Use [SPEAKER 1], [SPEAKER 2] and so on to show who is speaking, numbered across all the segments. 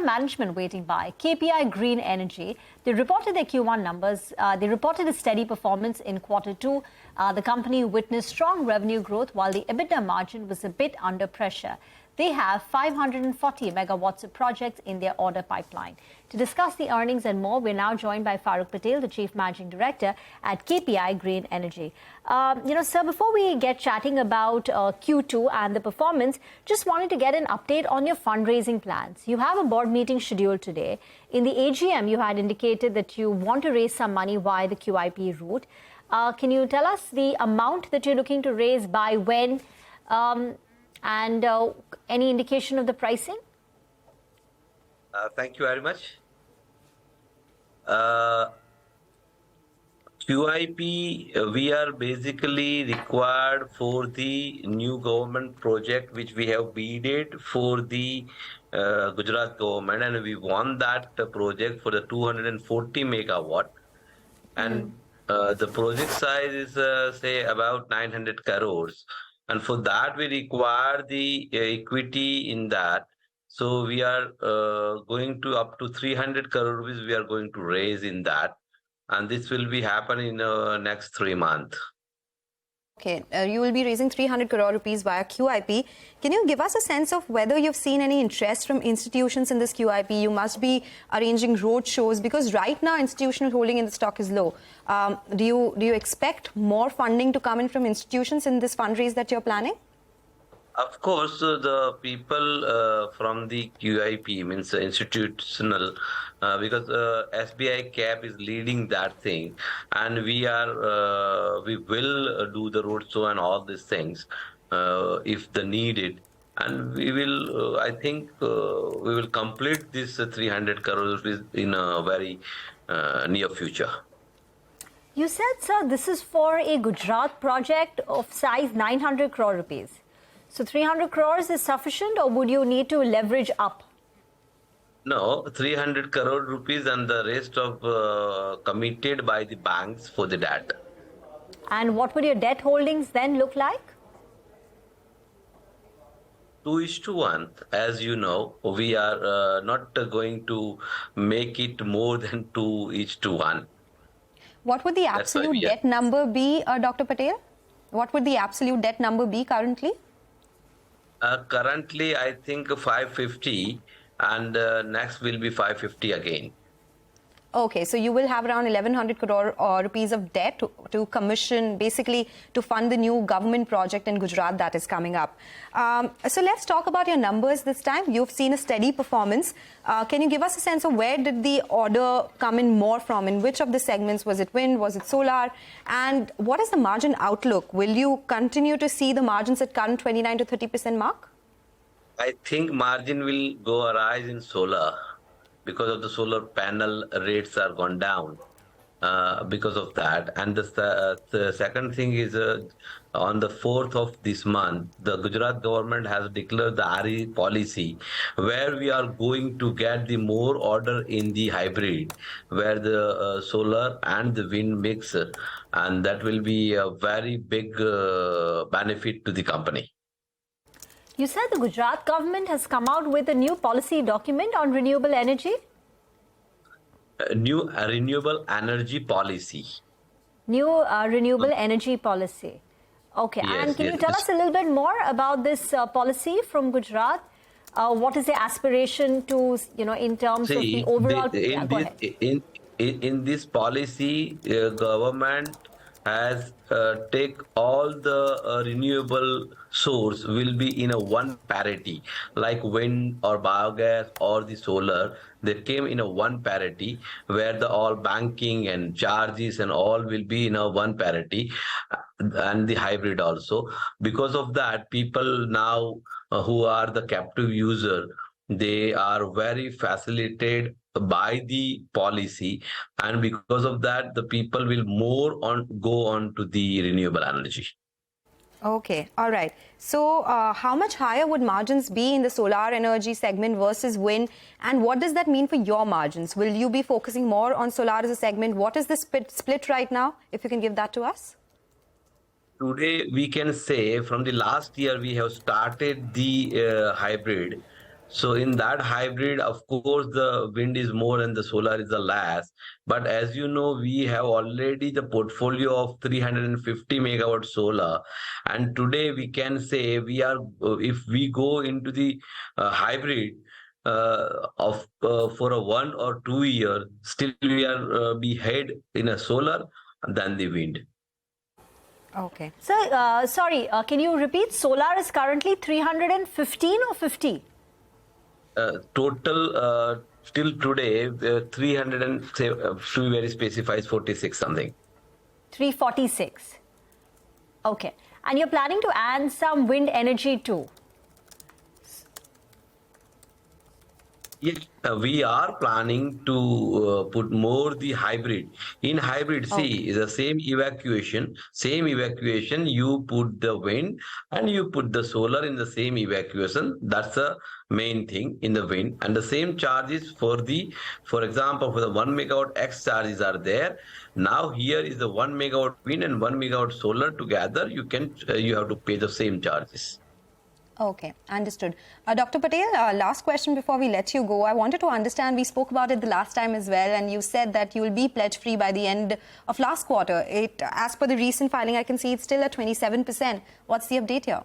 [SPEAKER 1] of management waiting by. KPI Green Energy, they reported their Q1 numbers. They reported a steady performance in Q2. The company witnessed strong revenue growth while the EBITDA margin was a bit under pressure. They have 540 megawatts of projects in their order pipeline. To discuss the earnings and more, we're now joined by Faruk Patel, the Chief Managing Director at KPI Green Energy. Sir, before we get chatting about Q2 and the performance, just wanted to get an update on your fundraising plans. You have a board meeting scheduled today. In the AGM, you had indicated that you want to raise some money via the QIP route. Can you tell us the amount that you're looking to raise, by when, and any indication of the pricing?
[SPEAKER 2] Thank you very much. QIP, we are basically required for the new government project which we have bidded for the Gujarat government, and we won that project for the 240 megawatt. And the project size is say about 900 crores. And for that, we require the equity in that. So we are going to up to 300 crore rupees we are going to raise in that. And this will be happening in next 3 months.
[SPEAKER 3] Okay, you will be raising 300 crore rupees via QIP. Can you give us a sense of whether you've seen any interest from institutions in this QIP? You must be arranging road shows, because right now institutional holding in the stock is low. Do you expect more funding to come in from institutions in this fundraise that you're planning?
[SPEAKER 2] Of course, the people from the QIP, means institutional, because SBI CAP is leading that thing, and we will do the roadshow and all these things if the needed, and we will. I think we will complete this 300 crores in a very near future.
[SPEAKER 1] You said, sir, this is for a Gujarat project of size 900 crore rupees. So 300 crores is sufficient, or would you need to leverage up?
[SPEAKER 2] No, 300 crore rupees and the rest of committed by the banks for the debt.
[SPEAKER 1] And what would your debt holdings then look like?
[SPEAKER 2] 2:1. As you know, we are not going to make it more than 2:1.
[SPEAKER 3] What would the absolute debt number be, Dr. Patel? What would the absolute debt number be currently?
[SPEAKER 2] Currently, I think 550, and next will be 550 again.
[SPEAKER 3] Okay, so you will have around 1100 crore rupees of debt to commission, basically to fund the new government project in Gujarat that is coming up. So let's talk about your numbers this time. You've seen a steady performance. Can you give us a sense of where did the order come in more from? In which of the segments? Was it wind? Was it solar? And what is the margin outlook? Will you continue to see the margins at current 29 to 30% mark?
[SPEAKER 2] I think margin will go arise in solar, because of the solar panel rates are gone down because of that. And the second thing is on the 4th of this month, the Gujarat government has declared the RE policy, where we are going to get the more order in the hybrid, where the solar and the wind mix, and that will be a very big benefit to the company.
[SPEAKER 1] You said the Gujarat government has come out with a new policy document on renewable energy?
[SPEAKER 2] New renewable energy policy.
[SPEAKER 1] New renewable energy policy. Okay,
[SPEAKER 2] yes,
[SPEAKER 1] and can you tell us a little bit more about this policy from Gujarat? What is the aspiration to, in terms of the overall...
[SPEAKER 2] In this policy, government has take all the renewable source will be in a one parity, like wind or biogas or the solar. They came in a one parity, where the all banking and charges and all will be in a one parity, and the hybrid also. Because of that, people now who are the captive user, they are very facilitated by the policy, and because of that, the people will go on to the renewable energy.
[SPEAKER 3] Okay, all right. So how much higher would margins be in the solar energy segment versus wind, and what does that mean for your margins? Will you be focusing more on solar as a segment? What is the split right now, if you can give that to us?
[SPEAKER 2] Today, we can say from the last year, we have started the hybrid. So in that hybrid, of course, the wind is more and the solar is the less. But as you know, we have already the portfolio of 350 megawatt solar, and today we can say we are if we go into the hybrid of for a 1 or 2 year, still we are be ahead in a solar than the wind.
[SPEAKER 3] Okay.
[SPEAKER 1] So, sorry, can you repeat? Solar is currently 315 or 50?
[SPEAKER 2] Total till today 300 and to be very specified 46 something.
[SPEAKER 1] 346. Okay. And you're planning to add some wind energy too?
[SPEAKER 2] Yes, we are planning to put more the hybrid. In hybrid, see, the same evacuation, you put the wind and you put the solar in the same evacuation. That's the main thing in the wind. And the same charges for example, for the 1 megawatt X charges are there. Now here is the 1 megawatt wind and 1 megawatt solar together. You have to pay the same charges.
[SPEAKER 3] Okay, understood. Dr. Patel, last question before we let you go. I wanted to understand, we spoke about it the last time as well, and you said that you will be pledge-free by the end of last quarter. As per the recent filing, I can see it's still at 27%. What's the update here?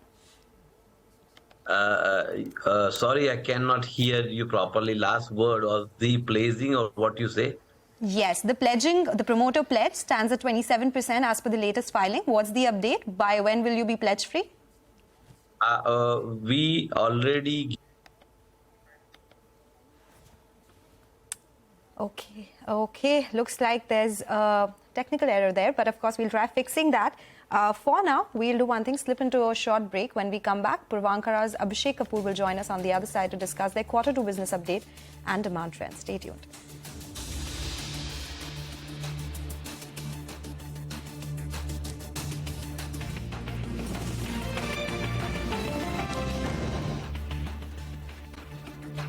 [SPEAKER 2] Sorry, I cannot hear you properly. Last word or the pledging or what you say?
[SPEAKER 3] Yes, the pledging, the promoter pledge stands at 27% as per the latest filing. What's the update? By when will you be pledge-free?
[SPEAKER 2] We already.
[SPEAKER 3] Okay. Looks like there's a technical error there, but of course we'll try fixing that. For now, we'll do one thing, slip into a short break. When we come back, Purvankara's Abhishek Kapoor will join us on the other side to discuss their Q2 business update and demand trends. Stay tuned.